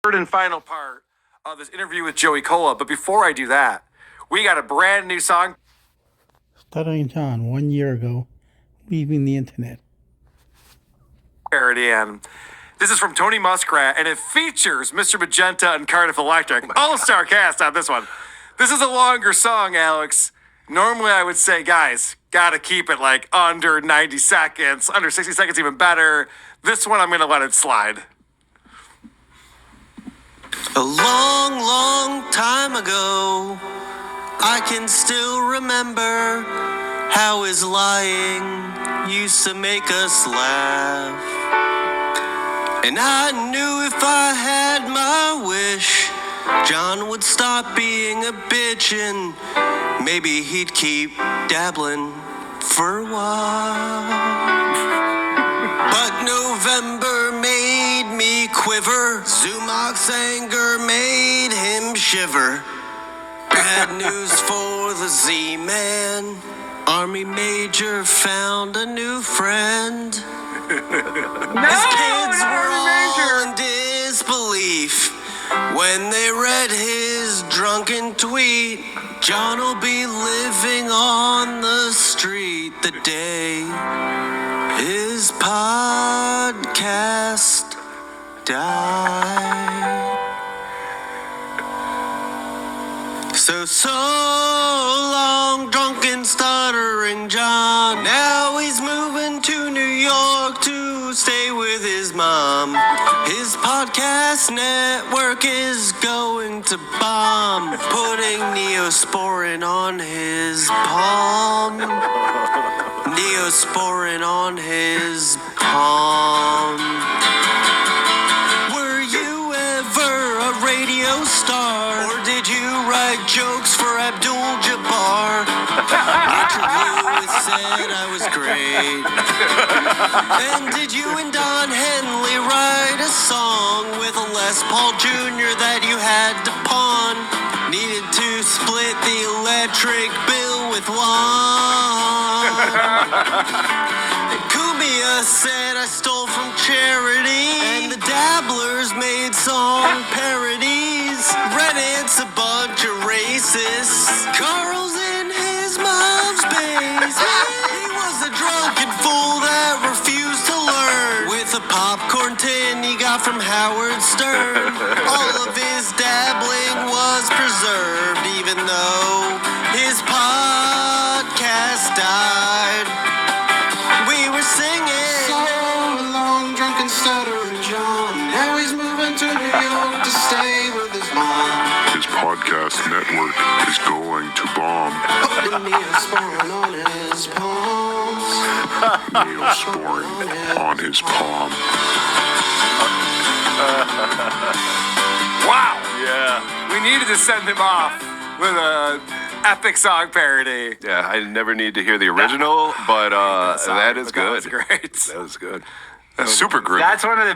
Third and final part of this interview with Joey Cola. But before I do that, we got a brand new song. Stuttering John, 1 year ago, leaving the internet. Parody, and this is from Tony Muskrat, and it features Mr. Magenta and Cardiff Electric. All-star cast on this one. This is a longer song, Alex. Normally I would say, guys, gotta keep it like under 90 seconds. Under 60 seconds, even better. This one, I'm gonna let it slide. A long, long time ago, I can still remember how his lying used to make us laugh. And I knew if I had my wish, John would stop being a bitch and maybe he'd keep dabbling for a while. But November made me quiver. Zumach's anger made him shiver. Bad news for the Z-Man. Army Major found a new friend. His kids were all in disbelief when they read his drunken tweet. John will be living on the street the day his podcast died. So long, drunken, stuttering John. Now he's moving to New York to stay with his mom. His podcast network is going to bomb, putting Neosporin on his palm. Neosporin on his palm. Were you ever a radio star? Or did you write jokes for Abdul-Jabbar? Richard Lewis said I was great. And did you and Don Henley write a song with a Les Paul Jr. that you had to pawn? Needed to split the electric bill with one. Kumia said I stole from charity, and the Dabblers made song parodies. Reddit's a bunch of racists. Carl's in his mom's basement. He was a drunken fool that refused to learn with a popcorn tin he got from Howard Stern. All of his dabbling was preserved, even though his podcast died. We were singing so long, drunken, stuttering John. Now he's moving to New York to stay with his mom. His podcast network is going to bomb. Putting Neosporin on his palms. Neosporin on his palm. Wow. Yeah. We needed to send him off with a epic song parody. Yeah, I never need to hear the original, but that is good. That was great. That was good. Super great. That's one of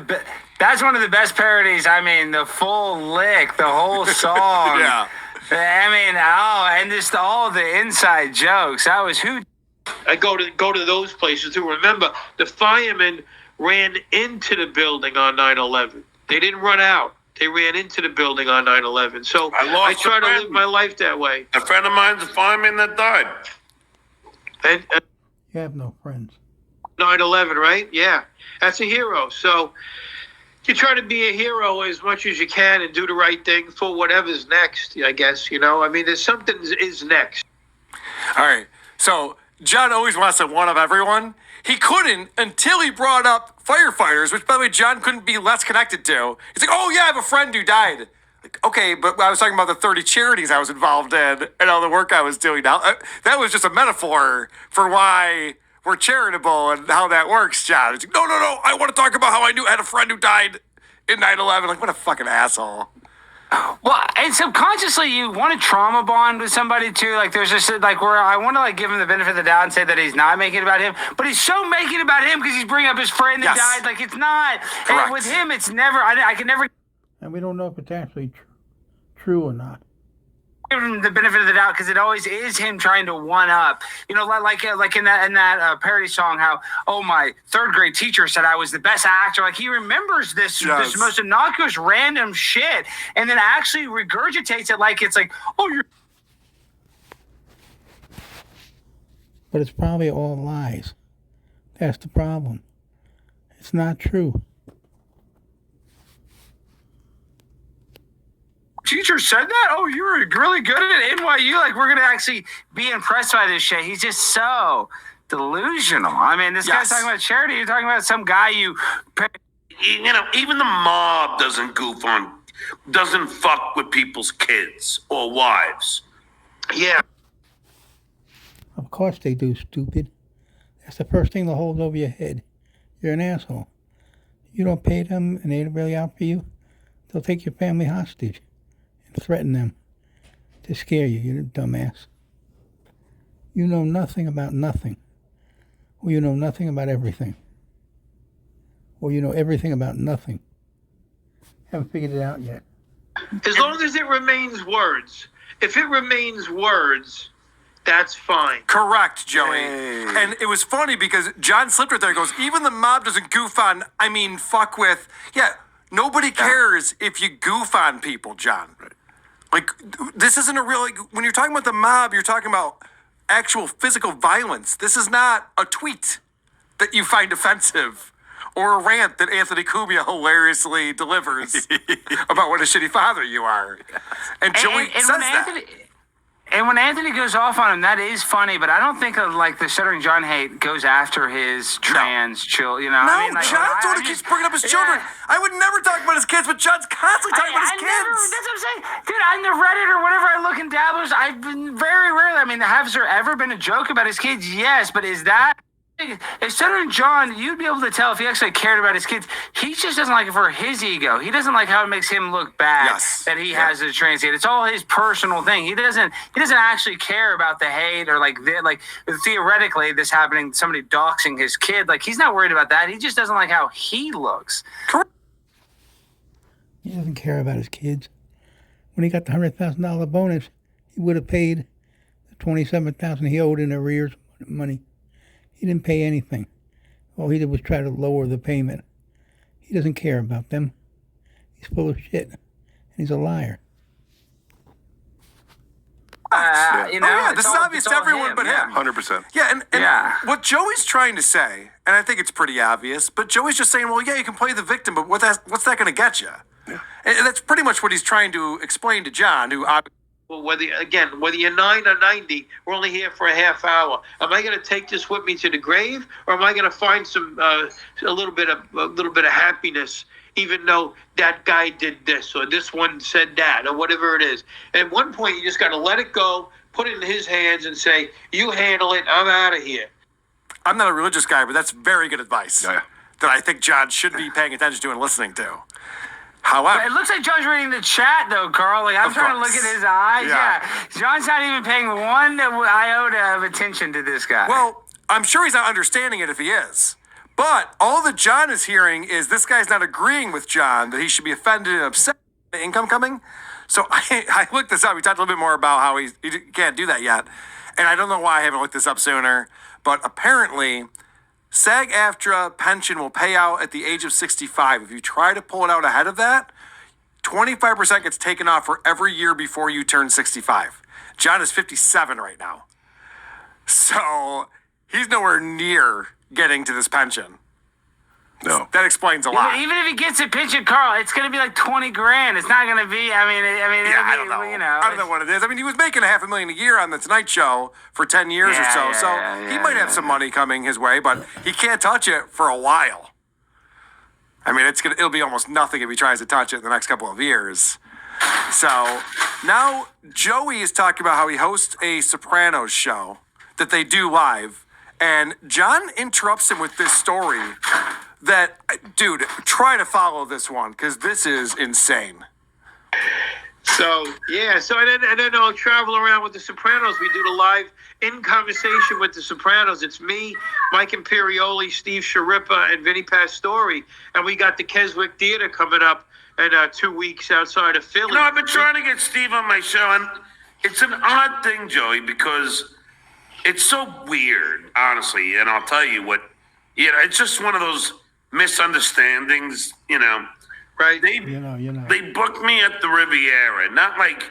the best parodies. I mean, the full lick, the whole song. Yeah. I mean, and just all the inside jokes. That was who. I go to those places to remember the firemen ran into the building on 9/11. They didn't run out. They ran into the building on 9/11. So I try to live my life that way. A friend of mine's a fireman that died. And You have no friends. 9/11, right? Yeah, that's a hero. So you try to be a hero as much as you can and do the right thing for whatever's next, I guess. You know, I mean, there's something is next. All right. So John always wants to one-up everyone. He couldn't until he brought up firefighters, which, by the way, John couldn't be less connected to. He's like, oh, yeah, I have a friend who died. Like, okay, but I was talking about the 30 charities I was involved in and all the work I was doing. Now, that was just a metaphor for why we're charitable and how that works, John. He's like, no, I want to talk about how I had a friend who died in 9/11. Like, what a fucking asshole. Well, and subconsciously you want to trauma bond with somebody too. Like there's just like where I want to like give him the benefit of the doubt and say that he's not making it about him, but he's so making it about him because he's bringing up his friend that died. Like it's not. Correct. And with him, it's never. I can never. And we don't know if it's actually true or not. give him the benefit of the doubt because it always is him trying to one up. You know, like in that parody song, how my third grade teacher said I was the best actor. Like he remembers this most innocuous random shit, and then actually regurgitates it like it's like, you're. But it's probably all lies. That's the problem. It's not true. Teacher said that? Oh, you were really good at NYU? Like, we're going to actually be impressed by this shit. He's just so delusional. I mean, this guy's talking about charity. You're talking about some guy you pay. You know, even the mob doesn't fuck with people's kids or wives. Yeah. Of course they do, stupid. That's the first thing they'll hold over your head. You're an asshole. You don't pay them and they're really out for you, they'll take your family hostage and threaten them to scare you, you dumbass. You know nothing about nothing. Or you know nothing about everything. Or you know everything about nothing. Haven't figured it out yet. As long as it remains words. If it remains words, that's fine. Correct, Joey. And it was funny because John slipped right there. He goes, even the mob doesn't goof on, fuck with. Yeah, nobody cares if you goof on people, John. Like, this isn't a real, when you're talking about the mob, you're talking about actual physical violence. This is not a tweet that you find offensive or a rant that Anthony Cumia hilariously delivers about what a shitty father you are. And Joey says that. And when Anthony goes off on him, that is funny, but I don't think the Stuttering John hate goes after his trans children. You know, No, John totally keeps bringing up his children. I would never talk about his kids, but John's constantly talking about his kids. That's what I'm saying. Dude, on the Reddit or whatever I look in dabblers, I've been very rarely, has there ever been a joke about his kids? Yes, but is that... If Stuttering John, you'd be able to tell if he actually cared about his kids. He just doesn't like it for his ego. He doesn't like how it makes him look bad that he has a trans kid. It's all his personal thing. He doesn't actually care about the hate or like theoretically this happening, somebody doxing his kid. Like he's not worried about that. He just doesn't like how he looks. He doesn't care about his kids. When he got the $100,000 bonus, he would have paid the $27,000 he owed in arrears money. He didn't pay anything. All he did was try to lower the payment. He doesn't care about them. He's full of shit. And he's a liar. This is obvious to everyone but him. 100%. Yeah, and what Joey's trying to say, and I think it's pretty obvious, but Joey's just saying, well, yeah, you can play the victim, but what's that going to get you? Yeah. And that's pretty much what he's trying to explain to John, who obviously... Well, whether you're 9 or 90, we're only here for a half hour. Am I going to take this with me to the grave, or am I going to find some a little bit of happiness, even though that guy did this or this one said that or whatever it is? At one point, you just got to let it go, put it in his hands, and say, "You handle it. I'm out of here." I'm not a religious guy, but that's very good advice that I think John should be paying attention to and listening to. However, it looks like John's reading the chat, though, Carl. Like, I'm trying to look at his eyes. Yeah. John's not even paying one iota of attention to this guy. Well, I'm sure he's not understanding it if he is. But all that John is hearing is this guy's not agreeing with John that he should be offended and upset by the income coming. So I looked this up. We talked a little bit more about how he can't do that yet. And I don't know why I haven't looked this up sooner. But apparently... SAG-AFTRA pension will pay out at the age of 65. If you try to pull it out ahead of that, 25% gets taken off for every year before you turn 65. John is 57 right now. So he's nowhere near getting to this pension. No. That explains a lot. Even if he gets a pension, Carl, it's going to be like $20,000. It's not going to be, I don't know. I don't know what it is. He was making $500,000 a year on the Tonight Show for 10 years or so. He might have some money coming his way, but he can't touch it for a while. It'll be almost nothing if he tries to touch it in the next couple of years. So now Joey is talking about how he hosts a Sopranos show that they do live. And John interrupts him with this story that, dude, try to follow this one because this is insane. So and then I'll travel around with the Sopranos. We do the live in conversation with the Sopranos. It's me, Mike Imperioli, Steve Sharippa, and Vinny Pastore. And we got the Keswick Theater coming up in 2 weeks outside of Philly. I've been trying to get Steve on my show, and it's an odd thing, Joey, because it's so weird, honestly. And I'll tell you what, it's just one of those misunderstandings, Right. They booked me at the Riviera, not like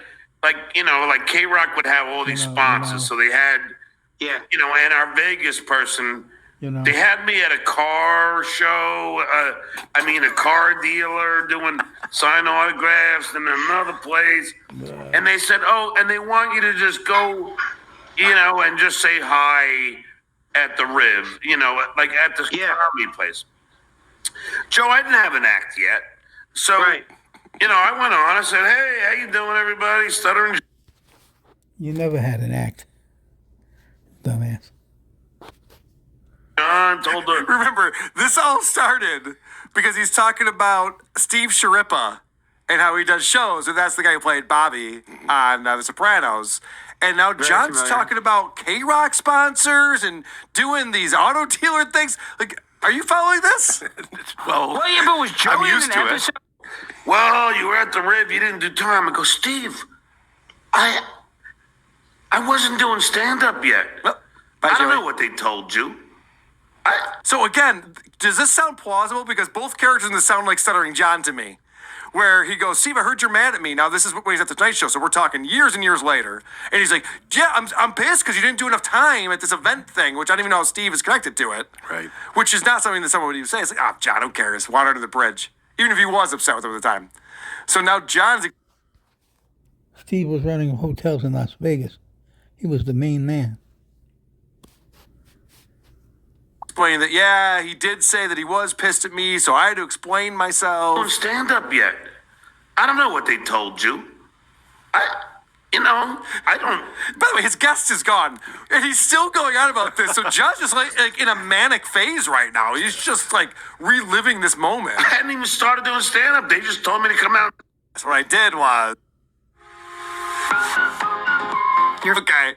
K-Rock would have all these sponsors. So they had, and our Vegas person, they had me at a car show. A car dealer doing sign autographs in another place. And they said, and they want you to just go, and just say hi at the Riv, like at the comedy place. Joe, I didn't have an act yet. So, I went on. I said, hey, how you doing, everybody? Stuttering. You never had an act, dumbass. John told her. Remember, this all started because he's talking about Steve Sharippa and how he does shows, and that's the guy who played Bobby on The Sopranos. And now John's familiar. talking about K-Rock sponsors and doing these auto dealer things. Like, are you following this? Well, yeah, but was Joey I'm used in to an it. episode? Well, you were at the Riv. You didn't do time. I go, Steve, I wasn't doing stand-up yet. Well, bye, I don't Joey. know what they told you. So again, does this sound plausible? Because both characters in this sound like Stuttering John to me. Where he goes, Steve, I heard you're mad at me. Now this is when he's at the Tonight Show, so we're talking years and years later. And he's like, yeah, I'm pissed because you didn't do enough time at this event thing, which I don't even know how Steve is connected to it. Right. Which is not something that someone would even say. It's like, John, who cares? Water under the bridge. Even if he was upset with him at the time. So now John's Steve was running hotels in Las Vegas. He was the main man. explaining that, yeah, he did say that he was pissed at me, so I had to explain myself. Don't stand up yet. I don't know what they told you. I don't. By the way, his guest is gone, and he's still going on about this. So John's just like in a manic phase right now. He's just like reliving this moment. I hadn't even started doing stand up. They just told me to come out. That's what I did was. You're okay.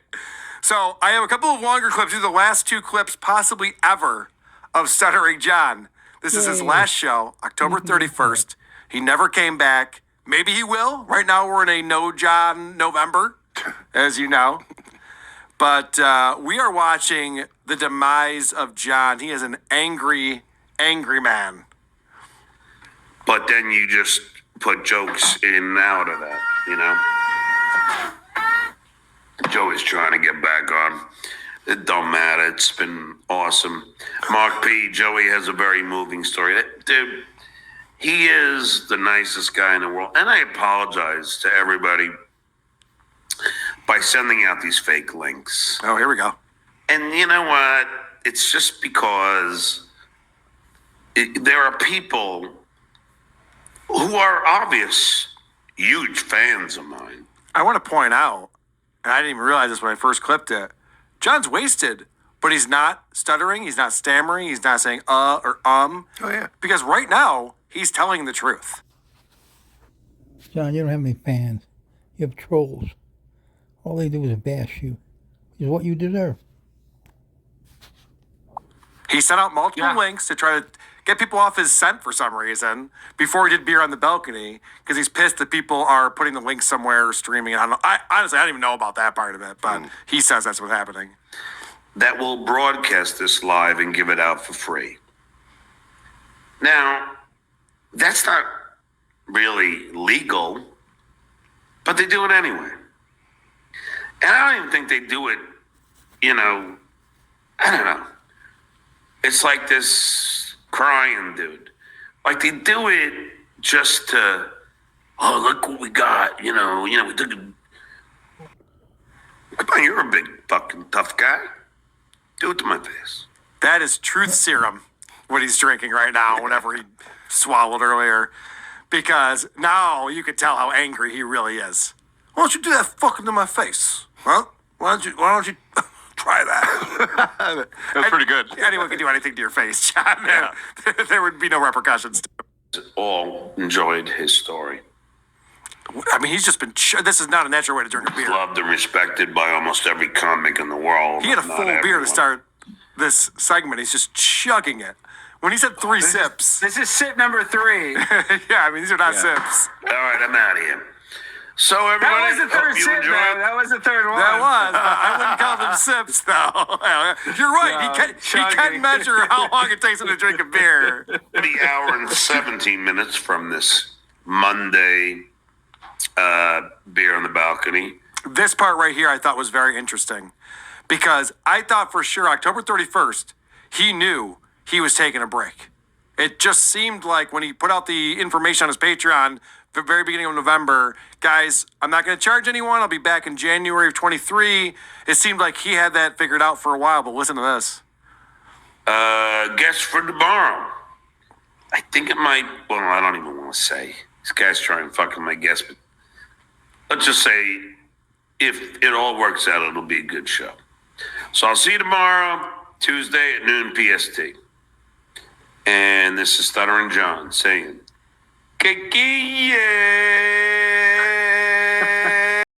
So I have a couple of longer clips. These are the last two clips possibly ever of Stuttering John. This is his last show, October 31st. He never came back. Maybe he will. Right now we're in a no John November, as you know. But we are watching the demise of John. He is an angry, angry man. But then you just put jokes in and out of that, you know? Joey's trying to get back on. It don't matter. It's been awesome. Mark P., Joey has a very moving story. Dude, he is the nicest guy in the world. And I apologize to everybody by sending out these fake links. Oh, here we go. And you know what? It's just because there are people who are obvious, huge fans of mine. I want to point out, and I didn't even realize this when I first clipped it, John's wasted, but he's not stuttering, he's not stammering, he's not saying or Oh, yeah. because right now, he's telling the truth. John, you don't have any fans. You have trolls. All they do is bash you. Is what you deserve. He sent out multiple links to try to get people off his scent for some reason before he did Beer on the Balcony because he's pissed that people are putting the links somewhere or streaming. I don't know. Honestly, I don't even know about that part of it, but he says that's what's happening. That will broadcast this live and give it out for free. Now, that's not really legal, but they do it anyway. And I don't even think they do it, I don't know. It's like this crying dude. Like they do it just to, oh, look what we got. We took a... Come on, you're a big fucking tough guy. Do it to my face. That is truth serum, what he's drinking right now, whatever he swallowed earlier. Because now you can tell how angry he really is. Why don't you do that fucking to my face? Huh? Why don't you try that? That's pretty good. Anyone can do anything to your face, John. Yeah. There would be no repercussions. All enjoyed his story. I mean, he's just been... this is not a natural way to drink a beer. Loved and respected by almost every comic in the world. He had a Not full beer to everyone. start this segment. He's just chugging it. When he said 3 sips... This is sip number 3. yeah, I mean, these are not sips. All right, I'm out of here. So That everybody, was the third hope you sip, enjoy man. it. That was the third one. That was, but I wouldn't call them sips, though. You're right. He chugging. can measure how long it takes him to drink a beer. The hour and 17 minutes from this Monday beer on the balcony. This part right here I thought was very interesting because I thought for sure October 31st, he knew he was taking a break. It just seemed like when he put out the information on his Patreon, the very beginning of November, guys, I'm not going to charge anyone. I'll be back in January of 23. It seemed like he had that figured out for a while, but listen to this. Guess for tomorrow. I think it might, well, I don't even want to say. This guy's trying fucking my guess, but let's just say if it all works out, it'll be a good show. So I'll see you tomorrow, Tuesday at noon PST. And this is Stuttering John saying, Kiki, yeah.